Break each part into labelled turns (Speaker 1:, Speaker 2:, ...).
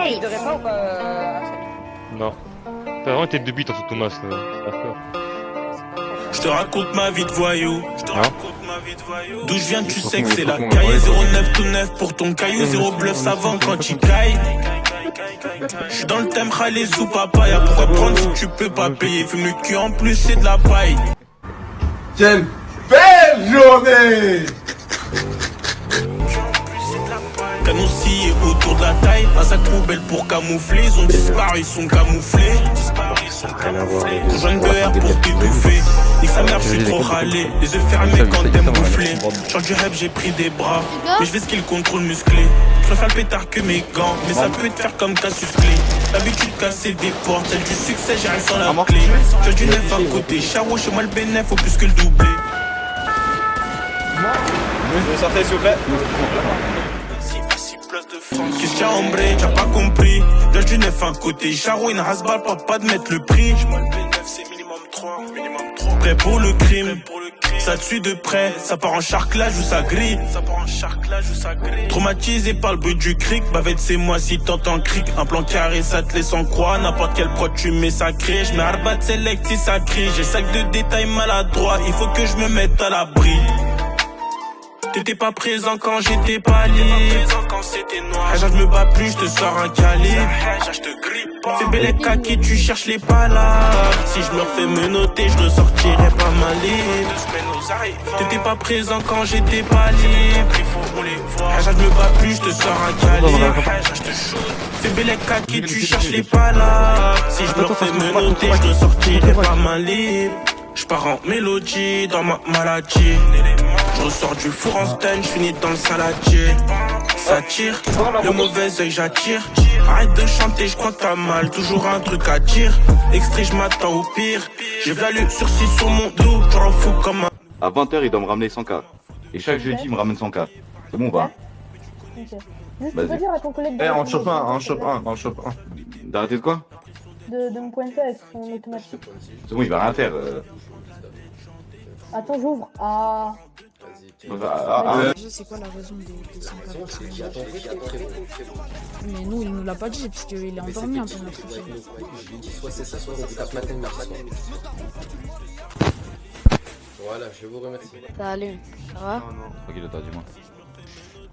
Speaker 1: Tu devrais pas ou pas
Speaker 2: Non. T'as vraiment été de bite en dessous de ton masque.
Speaker 3: Je te raconte ma vie de voyou. D'où je viens, tu sais que c'est la
Speaker 4: caille.
Speaker 3: caille. 09 tout neuf pour ton caillou. Zéro bluff savant quand il caille. Je suis dans le thème Khalé sous papaya. Pourquoi prendre si tu peux pas payer? Fume le cul en plus, c'est de la paille.
Speaker 4: Quelle belle journée!
Speaker 3: Canon scié autour de la taille. Un sac poubelle pour camoufler. Ils ont disparu, ils sont camouflés. Rejoins de R pour t'étouffer. Nique sa mère, je suis trop râlé. Les yeux fermés quand t'aimes bouffer. Change du rêve, j'ai pris des bras. Mais je vais skill contrôle musclé. Je préfère le pétard que mes gants. Mais ça peut te faire comme Cassius Clay. L'habitude de casser des portes. Celle du succès, j'arrive sans la clé. J'ai du neuf à côté. Charo, chez moi le bénéf, au plus que le doublé.
Speaker 5: Vous sortez s'il vous plaît.
Speaker 3: Christian Ombré, t'as pas compris. J'ai du neuf à côté. Charo, une rasbal, pas de mettre le prix. J'm'en le bénéf, c'est minimum 3. Prêt pour le crime. Ça te suit de près, ça part en charclage ou ça grille. Traumatisé par le bruit du cric, bavette c'est moi si t'entends cric. Un plan carré ça te laisse en croix, n'importe quel prod tu mets sacré. J'mets Arbat select si ça crie, j'ai sac de détails maladroits, il faut que je me mette à l'abri. T'étais pas présent quand j'étais pas libre. Je me bats plus, je te sors un calibre. Fais belle kaki, tu cherches les palabres. Si je me refais me noter, je ne sortirai pas ma libre. T'étais pas présent quand j'étais pas libre. Je me bats plus, je te sors un calibre. Fais belle kaki, tu cherches les palabres. Si je me refais me noter, je ne sortirai pas ma libre. Je pars en mélodie dans ma maladie. Je ressors du four en stun, je finis dans le saladier. Ça tire, le mauvais oeil j'attire. Arrête de chanter, je crois que t'as mal, toujours un truc à dire. Extrait, je m'attends au pire. J'ai valu sursis sur mon dos, je rends fou comme un.
Speaker 5: À 20h, il doit me ramener 100K. Et chaque jeudi, il me ramène 100K. C'est bon, va.
Speaker 1: Ok. Juste, tu peux dire à ton collègue
Speaker 4: Eh, en chope un.
Speaker 5: D'arrêter de quoi?
Speaker 1: de me pointer avec son automatique.
Speaker 5: C'est bon, il va rien faire.
Speaker 1: Attends, j'ouvre. Ah.
Speaker 6: Déjà, c'est quoi la raison des 100K? Mais nous, il nous l'a pas dit, puisqu'il est endormi un peu notre fille.
Speaker 7: Voilà, je vous remercie.
Speaker 8: Salut, ça va?
Speaker 5: Ok, le tas, dis-moi.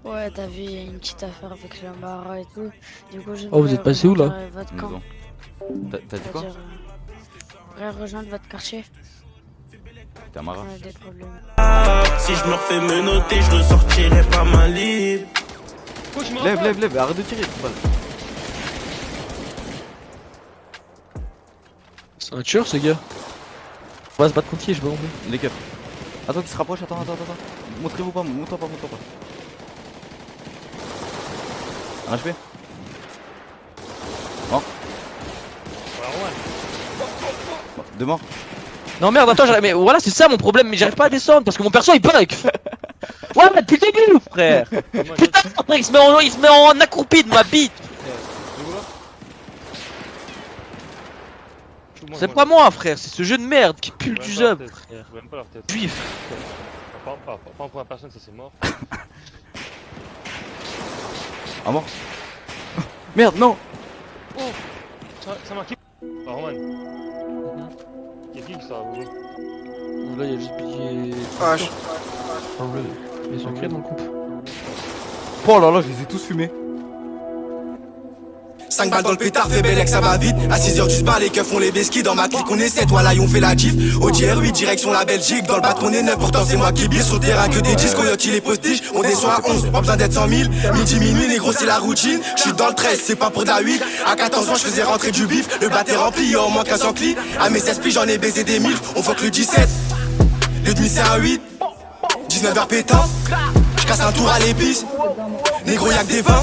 Speaker 8: Ouais, t'as vu, il y a une petite affaire avec le Mara et tout. Du coup, je
Speaker 9: Oh, vous êtes passé où, là?
Speaker 8: Votre camp.
Speaker 5: T'as dit quoi?
Speaker 8: Rejoindre votre quartier.
Speaker 5: T'es un marin?
Speaker 8: On a des problèmes.
Speaker 3: Si je me refais me noter, je ne sortirai pas ma libre.
Speaker 5: Lève, arrête de tirer.
Speaker 9: C'est un tueur ce gars. On va se battre contre qui, je veux en plus.
Speaker 5: Les keufs. Attends, qu'il se rapproche, attends. Montrez-vous pas, montre pas. Un HP. Mort. Deux morts.
Speaker 9: Non merde, attends, mais voilà, c'est ça mon problème, mais j'arrive pas à descendre parce que mon perso il bug. Ouais, mais depuis le début, frère. Putain, frère, il se met en accroupi de ma bite. C'est pas moi, frère, c'est ce jeu de merde qui pue du job, frère. Juif.
Speaker 2: Pas en première personne, ça c'est mort.
Speaker 5: Un mort. Merde, non.
Speaker 2: Oh, ça m'a qui? Ah, Roman. Y'a qui ça?
Speaker 9: Là, il y a juste pillé.
Speaker 7: Ah,
Speaker 9: Ils sont créés dans le couple.
Speaker 5: Oh là là, je les ai tous fumés.
Speaker 10: 5 balles dans le pétard, fait belle ça va vite. À 6h du spa, les keufs font les besquis. Dans ma clique, on est 7, voilà, on fait la gif. Au DR8, direction la Belgique. Dans le bac, on est 9, pourtant c'est moi qui bille. Sur le terrain, que des disques, coyote, les prestiges. On descend à 11, pas besoin d'être 100 000. Midi, minuit, négro, c'est la routine. J'suis dans le 13, c'est pas pour de la huile. À 14 ans, j'faisais rentrer du bif. Le bat est rempli, y'a au moins 15 clis. À mes 16 piges, j'en ai baisé des 1000. On voit que le 17. Le demi, c'est un 8. 19h pétant. J'casse un tour à l'épice. Négro, y'a que des 20.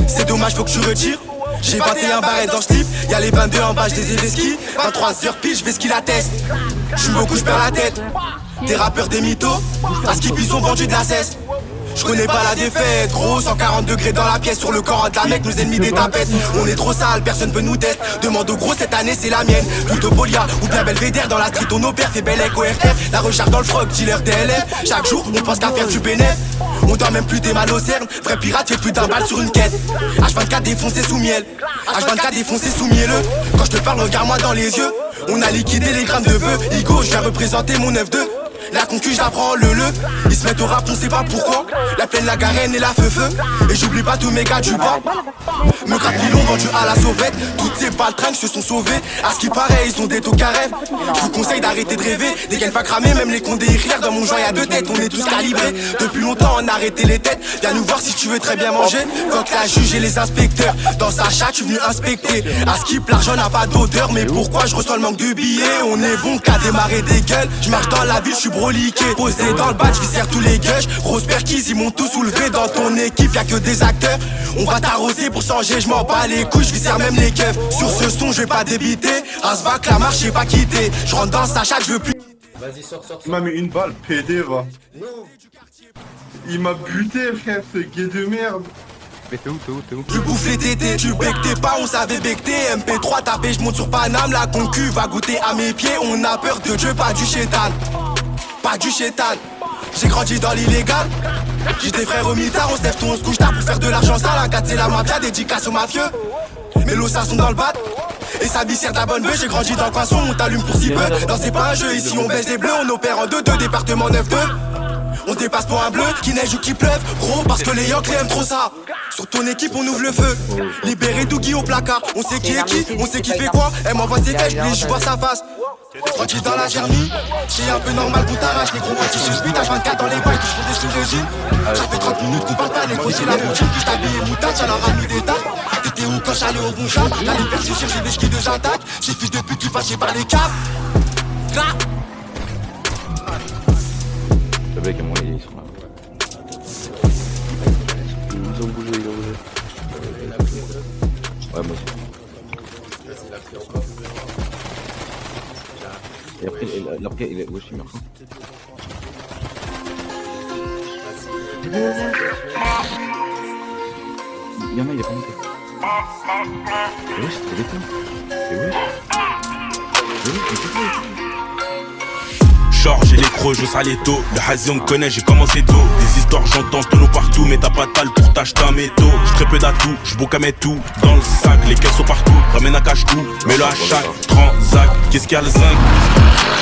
Speaker 10: C'est dommage, faut que tu retires. J'ai 21 barrettes dans ce type, y'a les 22 en bas, j'les ai vesquis. 23h pile, j'vais ski la teste. J'fume beaucoup, j'perds la tête. Des rappeurs, des mythos, à ce qu'ils sont vendus de la cesse. J'connais pas la défaite, gros, 140 degrés dans la pièce. Sur le corps de la mec, nos ennemis des tapettes. On est trop sale, personne peut nous tester. Demande au gros, cette année c'est la mienne. Plutôt Polia ou bien Belvédère dans la street, on opère, fait belle éco RF. La recharge dans le froc, dealer DLF. Chaque jour, on pense qu'à faire du bénéf. On dort même plus des mal aux cernes. Vrai pirate fait plus d'un balle sur une quête. H24 défoncé sous miel. H24 défoncé sous mielleux. Quand je te parle, regarde-moi dans les yeux. On a liquidé les grammes de bœuf. Igo, je viens représenter mon 9-2. La concu, j'apprends le. Ils se mettent au rap, on sait pas pourquoi. La plaine, la garenne et la feu-feu. Et j'oublie pas tous mes gars du bas. Me gratte qui l'ont vendu à la sauvette. Toutes ces baltringues se sont sauvées. À ce qui paraît, ils sont des taux carèves. Je vous conseille d'arrêter de rêver. Des gaines pas cramées, même les condés irrières. Dans mon joint, y'a deux têtes, on est tous calibrés. Depuis longtemps, on a arrêté les têtes. Viens nous voir si tu veux très bien manger. Faut que la juge et les inspecteurs. Dans sa chatte, je suis venu inspecter. À Skip, l'argent n'a pas d'odeur. Mais pourquoi je ressens le manque de billets? On est bon qu'à démarrer des gueules. Je marche dans la ville, je suis broliqué. Posé dans le badge, je serre tous les gueuches. Rose Perquise, ils m'ont tout soulevé. Dans ton équipe, y'a que des acteurs. On va t'arroser pour changer, je m'en bats les couilles, je serre même les keufs. Sur ce son, je vais pas débiter. Asbac, la marche, j'ai pas quitté. Je rentre dans sa chatte, je veux plus.
Speaker 7: Vas-y, sors.
Speaker 4: Il m'a mis une balle, PD, va.
Speaker 7: Non.
Speaker 4: Il m'a buté, frère, ce gay de merde.
Speaker 5: Mais t'es où
Speaker 10: Tu bouffes les tétés, tu bectais pas, on savait becter. MP3 tapé, je monte sur Paname, la concu va goûter à mes pieds. On a peur de Dieu, pas du chétan. Pas du chétan. J'ai grandi dans l'illégal. J'ai des frères au mitard, on se lève tôt, on se couche tard pour faire de l'argent sale. La 4 c'est la mafia, dédicace aux mafieux. Mes lossas sont dans le bat. Et ça sert ta bonne bœuf, j'ai grandi dans le poisson, on t'allume pour si peu. Non c'est pas un jeu, ici on baisse les bleus, on opère en 2-2, département 9-2. On dépasse pour un bleu, qui neige ou qui pleuve. Gros parce que les Yankees aiment trop ça. Sur ton équipe on ouvre le feu. Libéré Dougie au placard. On sait qui est qui, on sait qui fait quoi. Elle m'envoie ses fèches, puis je vois sa face. Tranquille dans la germie, c'est un peu normal qu'on t'arrache. Les gros petits suspects, H24 dans les bails, que je fais des sous-régime. Ça fait 30 minutes qu'on parle pas, les gros c'est la routine. Puis je t'habille moutarde, ça leur a mis des tas. T'étais où quand j'allais au bon chat? J'allais me faire sucer, j'ai des skis de j'attaque. Ces fils de pute qui passaient par les caves.
Speaker 5: Le mec, à mon avis, ils sont là. Ils ont bougé. Ouais, moi aussi. Et après, il est wesh, il meurt. Y'en a, il est pas monté. Et wesh, c'est trop décon. Et wesh.
Speaker 3: Genre j'ai les crocs, je sale les taux. Le hazy on me connaît, j'ai commencé tôt. Des histoires j'entends tonneau partout. Mais t'as pas de balle pour t'acheter un métaux. J'ai très peu d'atouts, j'bouque à mettre tout dans le sac. Les caisses sont partout, ramène un cache-tout. Mets-le à chaque transac. Qu'est-ce qu'il y a le zinc?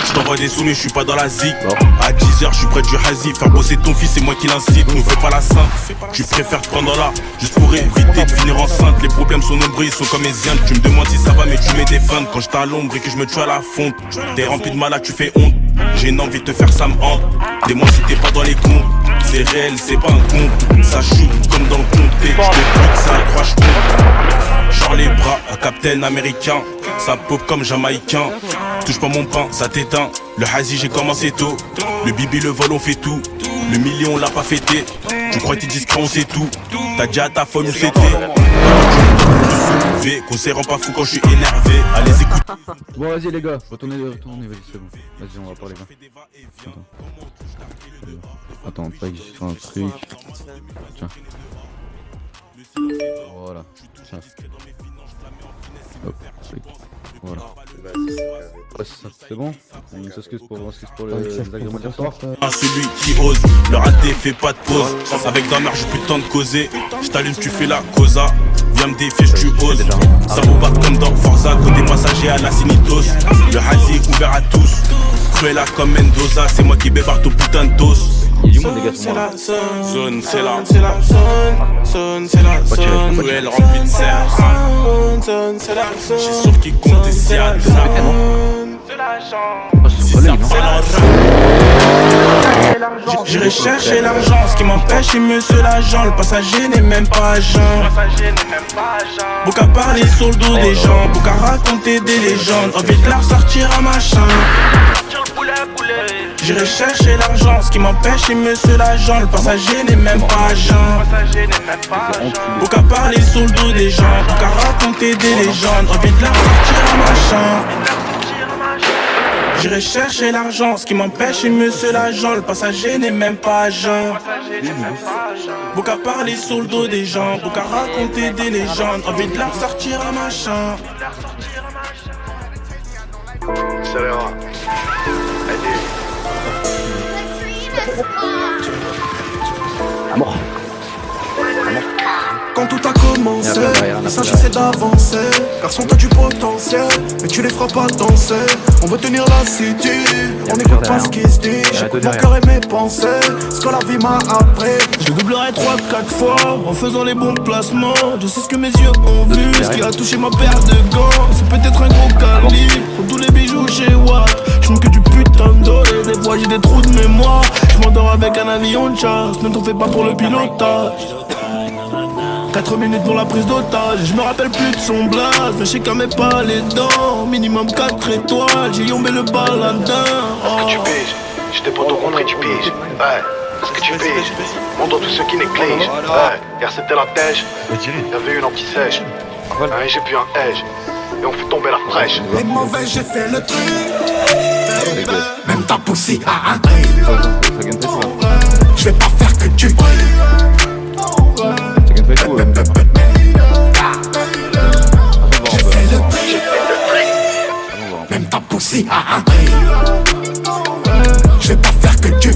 Speaker 3: J't'envoie des sous mais j'suis pas dans la zik. À 10h j'suis près du hazy. Faire bosser ton fils c'est moi qui l'incite. Nous fais pas la sainte. Tu préfères te prendre là juste pour éviter de finir enceinte. Les problèmes sont nombreux, ils sont comme les ziens. Tu me demandes si ça va mais tu mets des feintes. Quand j'étais à l'ombre et que je me tue à la fonte. T'es rempli de malade, tu fais honte. J'ai une envie de te faire, ça me hante. Dis-moi si t'es pas dans les comptes. C'est réel, c'est pas un conte. Ça shoot comme dans le comté. J'débute, ça accroche compte. Genre les bras à Captain américain. Ça pop comme jamaïcain. Touche pas mon pain, ça t'éteint. Le hazy j'ai commencé tôt. Le bibi, le vol on fait tout. Le million on l'a pas fêté. Tu crois que t'es discret, on sait tout. T'as dit à ta folle où c'était. Qu'on s'est rend pas fou quand je suis énervé. Allez écoute.
Speaker 5: Bon vas-y les gars, retournez, vas-y c'est bon. Vas-y on va parler. Attends, pas que je fais un truc. Tiens. Voilà. Tiens. Hop, oui. Voilà. Ouais, c'est bon. On s'excuse pour les agréments de soir.
Speaker 3: Celui qui ose, le raté fait pas de pause. Avec ta mère j'ai plus le temps de causer. J't'allume, tu fais la causa. Viens me défier, tu oses. Ça vous bat comme dans Forza. Côté passager à la Sinitos. Le hazy est ouvert à tous. Cruella comme Mendoza. C'est moi qui bébarde ton putain de dos.
Speaker 5: Il y a du monde les gars sur moi.
Speaker 3: Zone, c'est la zone. Ruelle remplie de serre. J'ai sûr qu'il compte des siades. J'irai chercher l'argent, ce qui m'empêche c'est monsieur l'agent. Le passager n'est même pas agent. Beaucoup à parler sur le dos des gens, beaucoup à raconter des légendes. Envie de la ressortir à machin. J'irai chercher l'argent, ce qui m'empêche c'est monsieur l'agent. Le passager n'est même pas agent. Beaucoup à parler sur le dos des gens, beaucoup à raconter des légendes. Envie de la ressortir à machin. J'irai chercher l'argent, ce qui m'empêche c'est monsieur l'agent. Le passager n'est même pas agent. Beaucoup à parler sur le dos des gens, beaucoup à raconter des légendes. Envie de la ressortir à machin.
Speaker 10: Il s'agissait d'avancer, garçon t'as du potentiel, mais tu les feras pas danser. On veut tenir la city, on n'écoute pas ce qui se dit. J'écoute mon cœur et mes pensées, ce que la vie m'a appris.
Speaker 3: Je doublerai 3-4 fois en faisant les bons placements. Je sais ce que mes yeux ont vu, ce qui a touché ma paire de gants. C'est peut-être un gros calibre, pour tous les bijoux chez Watt. Je que du putain de dos et des fois j'ai des trous de mémoire. Je m'endors avec un avion de chasse, ne t'en fais pas pour le pilotage. 4 minutes pour la prise d'otage, je me rappelle plus de son blaze, mais je sais qu'elle met pas les dents. Minimum 4 étoiles, j'ai yombé le baladin.
Speaker 10: Est-ce que tu piges? J'étais pas tout compris, tu piges. Ouais, est-ce que tu piges? Montre tous ceux qui négligent. Ouais, hier c'était la tèche, y'avait une anti-sèche. Et j'ai bu un edge, et on fait tomber la fraîche. Les mauvais, j'ai fait le truc. Même ta poussée a un prix. Je vais pas faire que tu j'ai fait le prix. Même ta poussée a un prix. Je vais pas faire que tu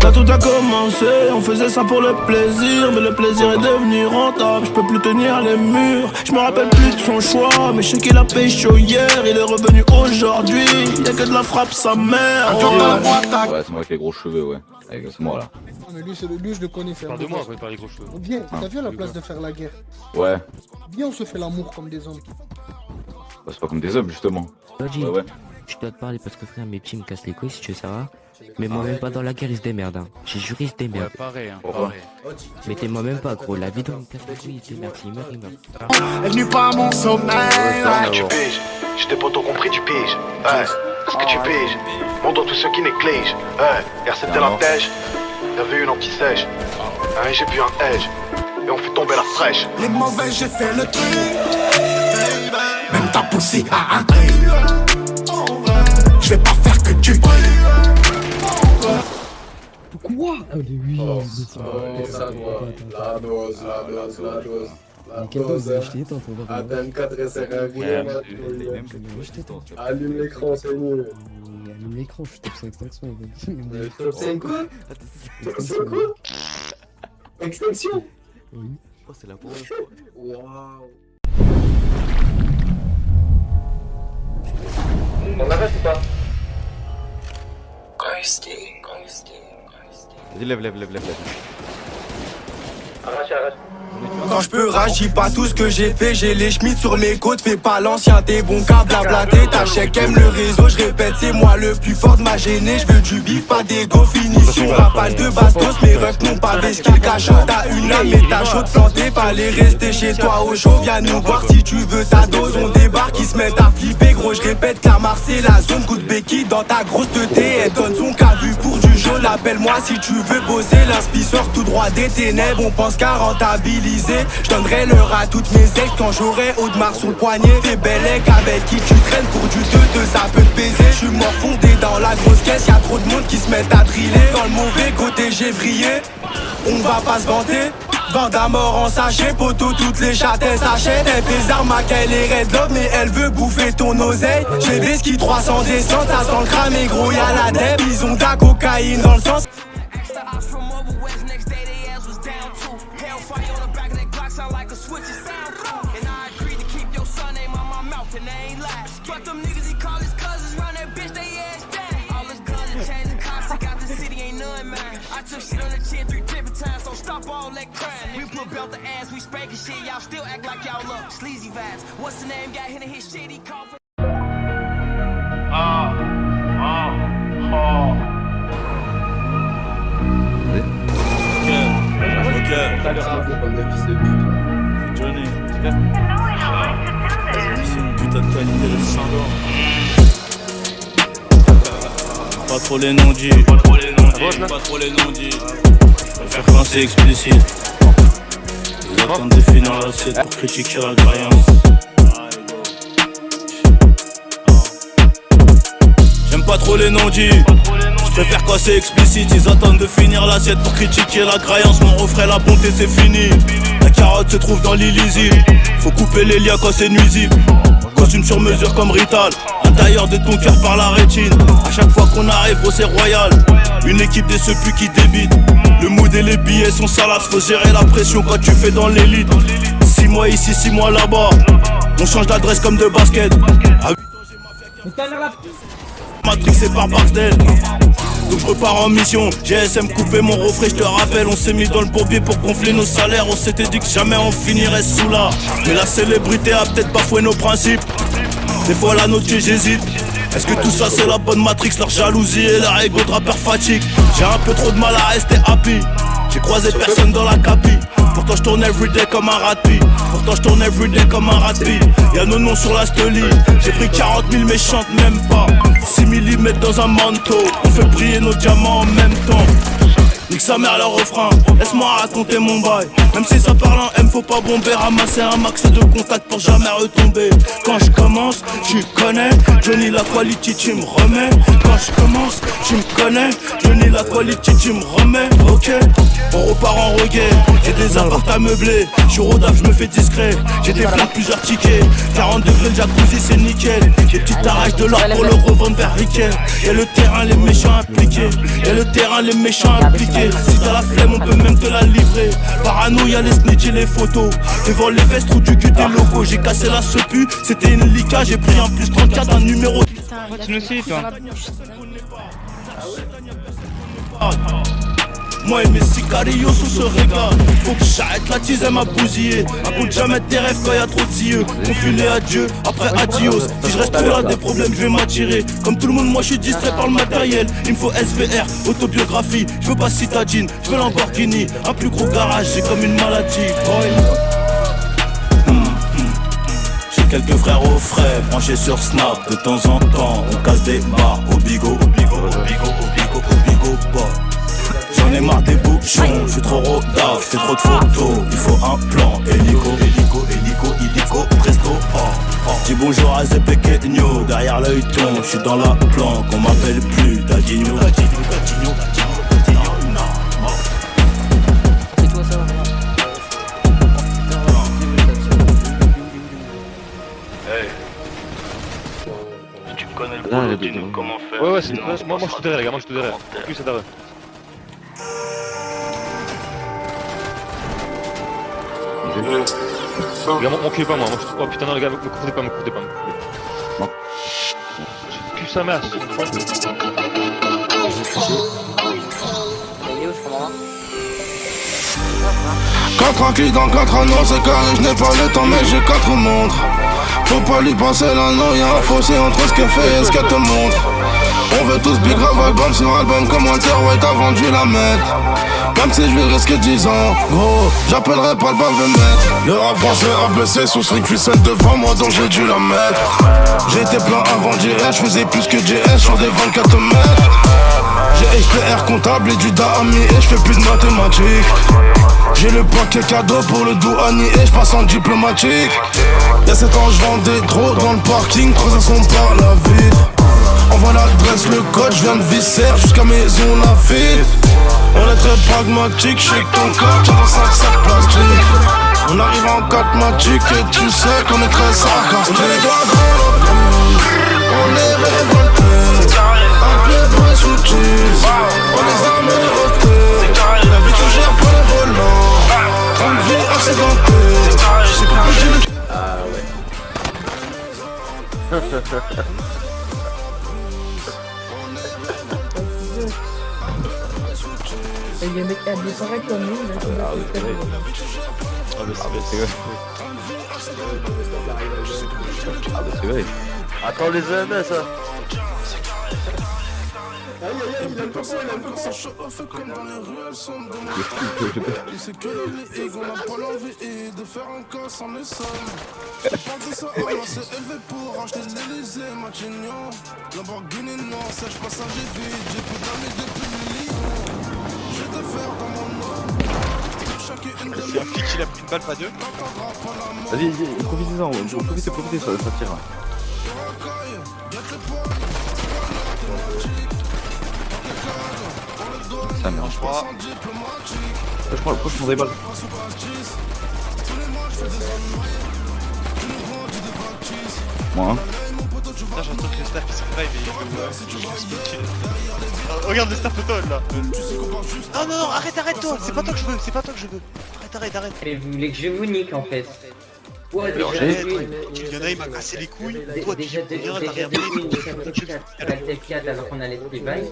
Speaker 3: Quand tout a commencé, on faisait ça pour le plaisir. Mais le plaisir est devenu rentable, je peux plus tenir les murs. Je me rappelle plus de son choix, mais je sais qu'il a payé chaud hier. Il est revenu aujourd'hui, y'a que de la frappe sa mère.
Speaker 5: Ouais, c'est moi avec les gros cheveux, ouais. C'est moi là.
Speaker 11: Mais lui, je le connais, c'est un
Speaker 2: Parle de
Speaker 11: beau
Speaker 2: moi
Speaker 11: gosse.
Speaker 2: quand il parle des gros cheveux.
Speaker 11: Viens, t'as vu à la place de faire la guerre?
Speaker 5: Ouais.
Speaker 11: Viens, on se fait l'amour comme des hommes.
Speaker 5: Bah, c'est pas comme des hommes justement.
Speaker 12: Logi,
Speaker 5: Ouais.
Speaker 12: je dois te parler parce que frère, mes petits me cassent les couilles si tu veux savoir. Mais moi même pas dans la guerre, ils se démerdent. Hein. J'ai juré, ils se démerdent.
Speaker 2: Pareil, hein.
Speaker 5: Pourquoi?
Speaker 12: Mettez-moi même pas gros, la vidéo me casse les couilles, ils se démerdent. S'il meurt, il meurt.
Speaker 10: Elle est venue pas à mon sommeil.
Speaker 5: Ouais,
Speaker 10: Tu piges, j'étais pas tout compris, tu piges. Ouais, est-ce que tu piges? Montre tous ceux qui négligent. Ouais, hier c'était la tèche, y'avait une anti-sèche. Et j'ai bu un edge, et on fait tomber la fraîche. Les mauvais, j'ai fait le truc. Même ta poussée a un prix. Je vais pas faire que tu
Speaker 11: Quoi?
Speaker 7: La dose.
Speaker 11: Quelle dose? Je t'ai éteint,
Speaker 7: Adam 4 et sert à rien. Allume l'écran, c'est mieux.
Speaker 11: Allume l'écran, je suis top 5 extinction.
Speaker 7: Top 5 quoi? Top 5 quoi? Extinction?
Speaker 11: Oui.
Speaker 12: Oh, c'est la première fois.
Speaker 7: Waouh.
Speaker 10: On arrête ou pas?
Speaker 5: Vas-y, lève.
Speaker 10: Arrache. Quand je peux j'y pas tout ce que j'ai fait. J'ai les schmitts sur mes côtes. Fais pas l'ancien, t'es bon qu'à blablater. Ta chèque aime le réseau, je répète, c'est moi le plus fort de ma gênée. Je veux du bif, pas d'ego, finition. Rafale de bastos, mes refs n'ont pas vesqué le cachot. T'as une âme et t'as chaud de planter. Fallait rester chez toi au chaud. Viens nous voir si tu veux ta dose. On débarque, ils se mettent à flipper. Gros, je répète, Clamart c'est la zone. Coup de béquille dans ta grosse teuté. Elle donne son cas vu pour du jaune. Appelle-moi si tu veux bosser. L'inspi sort tout droit des ténèbres. On pense qu'à rentabiliser. Je donnerai l'heure à toutes mes ex quand j'aurai Audemars sur le poignet. T'es bellec avec qui tu traînes pour du 2-2, ça peut te baiser. J'suis mort fondé dans la grosse caisse, y'a trop de monde qui se met à driller. Dans le mauvais côté j'ai vrillé, on va pas se vanter. Bande à mort en sachet, poteau toutes les chattes elles s'achètent. Elle fait armac, elle est red love mais elle veut bouffer ton oseille. J'ai des skis 300 descentes, ça sent le crâne et gros y'a la deb. Ils ont de la cocaïne dans le sens.
Speaker 7: Comme des fils de pute.
Speaker 3: Johnny, c'est une putain de qualité de sang. Pas trop les non-dits, pas trop les non-dits. Je préfère quand c'est explicite. Ils attendent de finir l'assiette pour critiquer la croyance. J'aime pas trop les non-dits. Je préfère quand c'est explicite. Ils attendent de finir l'assiette pour critiquer la croyance. Mon refrain, la bonté c'est fini. La carotte se trouve dans l'illisible. Faut couper les liens quand c'est nuisible. Quand costume sur mesure comme Rital. L'intérieur de ton cœur par la rétine. À chaque fois qu'on arrive, gros c'est royal. Une équipe des sepuis qui débite. Le mood et les billets sont salaces. Faut gérer la pression quand tu fais dans l'élite. 6 mois ici, 6 mois là-bas. On change d'adresse comme de basket. Matrixé par Barcel. Donc je repars en mission, GSM coupé mon refrain, je te rappelle. On s'est mis dans le bourbier pour gonfler nos salaires. On s'était dit que jamais on finirait sous là. Mais la célébrité a peut-être bafoué nos principes. Des fois la note j'hésite. Est-ce que tout ça c'est la bonne Matrix? Leur jalousie et leur ego de rappeur fatigue. J'ai un peu trop de mal à rester happy. J'ai croisé personne dans la capi. Pourtant je tourne everyday comme un ratpi. Pourtant je tourne everyday comme un ratpi. Y'a nos noms sur la stoli. J'ai pris 40 000 mais chante même pas. 6 mm dans un manteau. On fait briller nos diamants en même temps. Nique sa mère le refrain, laisse-moi raconter mon bail. Même si ça parle en M, faut pas bomber. Ramasser un max de contacts pour jamais retomber. Quand je commence, tu connais Johnny la quality, tu me remets. Quand je commence, tu me connais Johnny la quality, tu me remets. Ok, on repart en reggae. J'ai des apparts à meubler. Je suis rodaf, je me fais discret. J'ai des flingues, plusieurs tickets. 40 degrés de jacuzzi, c'est nickel. Des petites arraches de l'or pour le revendre vers Riquet. Y'a le terrain, les méchants impliqués. Y'a le terrain, les méchants impliqués. Si t'as la flemme, on peut même te la livrer. Parano, y'a les snitch et les photos. Devant les vestes ou du cul des locaux. J'ai cassé la sepu, c'était une lica. J'ai pris un plus 34 d'un numéro.
Speaker 6: Tu nous cites, toi.
Speaker 3: Moi et mes sicarios on se régale. Faut que j'arrête la tise, elle m'a bousillé. Raconte jamais tes rêves quand y'a trop de zieux. Confilé à Dieu, après adios. Si je reste trop là des problèmes, je vais m'attirer. Comme tout le monde, moi je suis distrait par le matériel. Il me faut SVR, autobiographie. Je veux pas citadine, je veux Lamborghini. Un plus gros garage, j'ai comme une maladie. J'ai quelques frères au frais, branchés sur Snap. De temps en temps, on casse des barres au bigot, au bigot, au bigot, au bigot, au bigot, bah. J'en ai marre des bouchons, je suis trop rodaf, je fais trop de photos. Il faut un plan, hélico, presto, Dis bonjour à Zepequeño, derrière l'œil ton, je suis dans la planque, on m'appelle plus Dadinho.
Speaker 12: C'est toi ça va.
Speaker 3: Hey, tu connais le boulot, dis-nous comment faire.
Speaker 2: Ouais, c'est moi je te dirais, les gars, moi je te dirais. Plus c'est d'arrêt. Les gars, m'enculez pas moi, oh putain non les gars, me courtez pas.
Speaker 5: Non.
Speaker 2: Pue sa mère.
Speaker 10: Quatre inclus dans 4 anneaux, c'est carré, je n'ai pas le temps mais j'ai 4 montres. Faut pas lui passer l'anneau, y'a un fossé entre ce qu'elle fait et ce qu'elle te montre. On veut tous big grave album sur album comme Walter White avant de la mettre. Même si je vais risquer 10 ans, gros, j'appellerai pas le bavemètre. Le rap français a blessé sous string ficelle devant moi donc j'ai dû la mettre. J'étais plein avant JS, je faisais plus que JS sur des 24 mètres. J'ai HPR comptable et du DAMI et je fais plus de mathématiques. J'ai le paquet cadeau pour le douanier et je passe en diplomatique. Y'a 7 ans je vendais trop dans le parking, 3 sont par la vitre. Envoie l'adresse, le code, je viens de Viscère jusqu'à Maison Lafitte. On est très pragmatique, je sais que ton corps tient dans 5 sacs plastiques. On arrive en 4 magiques et tu sais qu'on est très sarcastique. On est les doigts dans le cul, on est révoltés. Un playboy sous cheese, on les a améliorés. La vie que gère pour les volants, une vie accidentée. Je sais pas que j'ai le...
Speaker 7: Ah ouais.
Speaker 1: Et les mecs habillés pareil comme nous, là,
Speaker 5: C'est vrai.
Speaker 9: Attends les EMS ça.
Speaker 10: Il aime pas ça chaud au feu comme dans les ruelles sombres de mon. Il sait que les égos n'a pas l'envie de faire un cas sans les sommes. J'ai pas que ça, on s'est élevé pour acheter l'Elysée, Matignon. Lamborghini non, sèche passager vide, j'ai plus d'amis depuis Lyon. Je vais te faire dans mon nom. Chacune de mes...
Speaker 2: un flic il a pris une balle, pas deux.
Speaker 5: Vas-y, profitez-en, profitez, ça tire. Ça marche pas. Je prends des balles. Moi, hein.
Speaker 2: Putain, j'entends que le staff il se revive et regarde le staff auto là. Non, non, non, arrête toi, c'est pas toi que je veux, c'est pas toi que je veux. Arrête.
Speaker 13: Mais vous voulez que je vous nique en fait. Ouais,
Speaker 2: Alors,
Speaker 13: déjà,
Speaker 2: il y en a, il m'a cassé les couilles. Toi,
Speaker 13: déjà,
Speaker 2: tu viens, t'as rien
Speaker 13: t'as 4 alors qu'on allait te bail.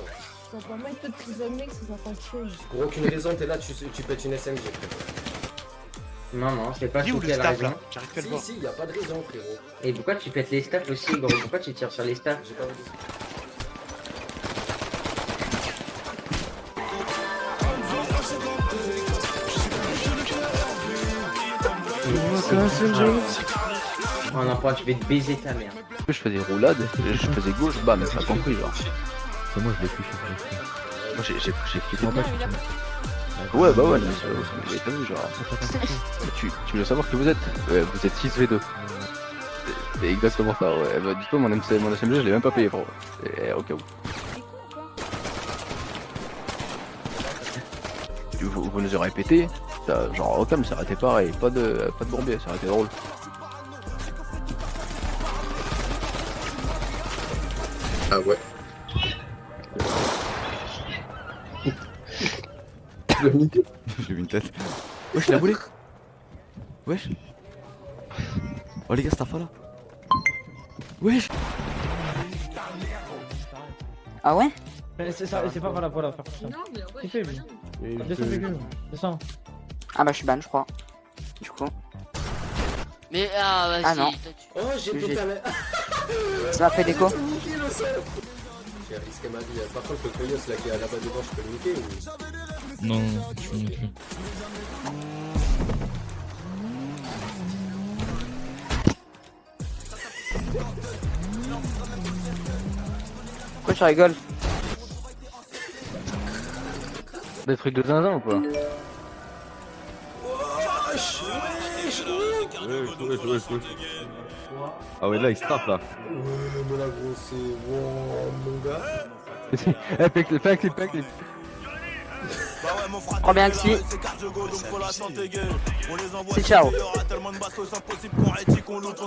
Speaker 1: Ça va pas être de prisonnier que ça tranquille.
Speaker 7: Pour aucune raison, t'es là, tu pètes une SMG.
Speaker 13: Non, c'est pas
Speaker 2: Il est où
Speaker 13: pour
Speaker 2: le
Speaker 13: quelle
Speaker 2: staff
Speaker 13: raison.
Speaker 2: là? J'arrive plus à le voir.
Speaker 7: Si, y a pas de raison, frérot.
Speaker 13: Et pourquoi tu pètes les staffs aussi, gros? Pourquoi tu tires sur les staffs?
Speaker 7: J'ai pas vu.
Speaker 13: Oh non, pourquoi tu vais te baiser ta mère?
Speaker 9: Je fais des roulades, je faisais gauche, bam, ça a compris genre.
Speaker 11: C'est moi, je l'ai touché.
Speaker 9: Moi j'ai flippé. Ouais, bah ouais, mais t'as vu genre. Tu veux savoir qui vous êtes? Ouais, vous êtes 6v2. C'est exactement ça, ouais. Bah, dis-toi, mon SMG, je l'ai même pas payé, frérot. Et au cas où. Vous nous aurez pété, genre au calme, ça aurait été pareil, pas de bourbier, ça aurait été drôle.
Speaker 7: Ah ouais.
Speaker 5: J'ai vu une tête.
Speaker 12: Wesh, il a boulé. Wesh. Oh les gars, c'est pas là. Wesh.
Speaker 8: Ah ouais?
Speaker 1: C'est pas voilà, faire ça.
Speaker 6: Non, mais ouais,
Speaker 1: Qui fait lui? Descends.
Speaker 8: Ah bah je suis ban je crois. Du coup.
Speaker 9: Mais ah, vas-y.
Speaker 8: Ah non.
Speaker 7: Oh, j'ai pété la main.
Speaker 8: Ça m'a fait déco.
Speaker 7: J'ai risqué ma vie. Par contre, le Koyos là qui est là-bas devant, je peux le niquer ou...
Speaker 12: Non, je ne plus.
Speaker 8: Pourquoi tu rigoles?
Speaker 9: Des trucs de zinzin ou pas?
Speaker 5: Ah ouais, là, il se tape là.
Speaker 7: Ouais, mais là, gros, c'est... Wow, mon gars.
Speaker 5: Eh, fais un clip.
Speaker 8: Prends bien que si. C'est ciao.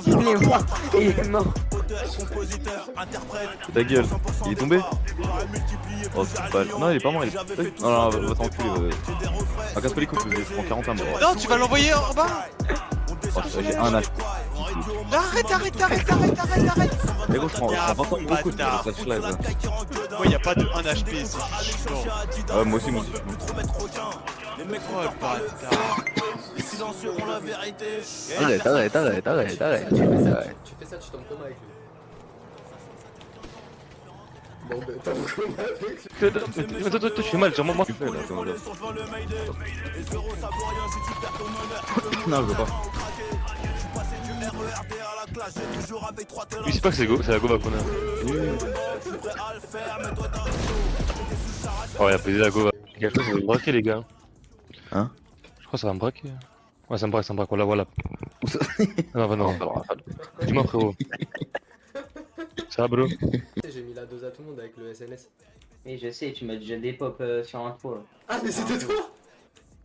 Speaker 8: Il est mort. Il est mort.
Speaker 5: Ta gueule, il est tombé? Oh, c'est pas... Non, il est pas mort, il est... Non, va t'enculer. Ah, casse pas les couilles, je prends 41 morts.
Speaker 2: Non, tu vas l'envoyer en bas.
Speaker 5: Oh, j'ai un H.
Speaker 2: Arrête.
Speaker 5: Mais gros, je prends 20 ans beaucoup de ça se lève.
Speaker 2: Ouais, y'a pas de 1 HP, c'est chiant.
Speaker 5: Ah, moi aussi.
Speaker 2: Oh, le bâtard.
Speaker 9: Arrête.
Speaker 7: Tu fais ça, tu tombes comme avec lui. Bon, ben, t'as beaucoup avec lui.
Speaker 2: Toi, tu fais mal, genre moi.
Speaker 5: Tu fais là, attends, là. Non, je veux pas.
Speaker 2: Lui, c'est pas que c'est la Gova qu'on a. Oh, il a posé la Gova. Je crois que ça va me braquer, les gars.
Speaker 5: Hein?
Speaker 2: Je crois que ça va me braquer. Ouais, ça me braque, voilà. Non. Dis-moi, frérot. Ça va, bro?
Speaker 7: J'ai mis la dose à tout le monde avec le SNS.
Speaker 13: Mais je sais, tu m'as déjà des pop sur intro.
Speaker 7: Ah, mais c'était toi?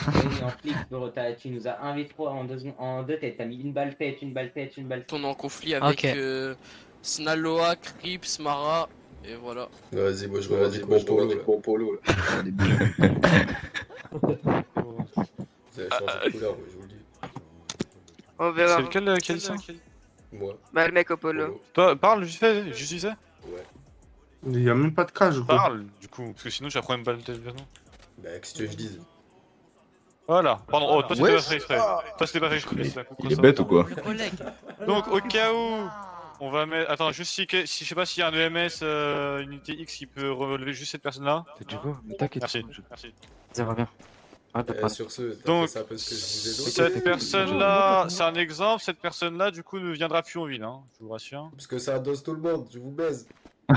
Speaker 13: Oui, en flic, bro, tu nous as 1v3 en deux têtes, t'as mis une balle tête.
Speaker 9: On est en conflit avec Snaloa, Crips, Mara, et voilà.
Speaker 7: Vas-y, moi je revendique mon polo là. Vous avez changé de couleur, je vous le dis.
Speaker 8: On verra.
Speaker 2: C'est lequel ça?
Speaker 7: Moi.
Speaker 8: Bah le mec au polo.
Speaker 2: Toi, parle, juste ça.
Speaker 7: Ouais.
Speaker 4: Il y a même pas de cage, quoi.
Speaker 2: Parle, du coup, parce que sinon, j'apprends même pas le test, non?
Speaker 7: Bah, qu'est-ce que je dise?
Speaker 2: Voilà, pardon, oh, toi c'était pas fait exprès.
Speaker 5: Il est bête ou quoi?
Speaker 2: Donc, au cas où, on va mettre. Attends, juste si je sais pas s'il y a un EMS, unité X qui peut relever juste cette personne-là.
Speaker 12: Tu vois, t'inquiète.
Speaker 2: Merci.
Speaker 12: Ça va bien.
Speaker 7: Sur ce,
Speaker 2: donc,
Speaker 7: ça parce que je disais d'autres.
Speaker 2: cette personne-là, c'est un exemple, cette personne-là, du coup, ne viendra plus en ville, hein, je vous rassure.
Speaker 7: Parce que ça dose tout le monde, je vous baise.
Speaker 2: Non,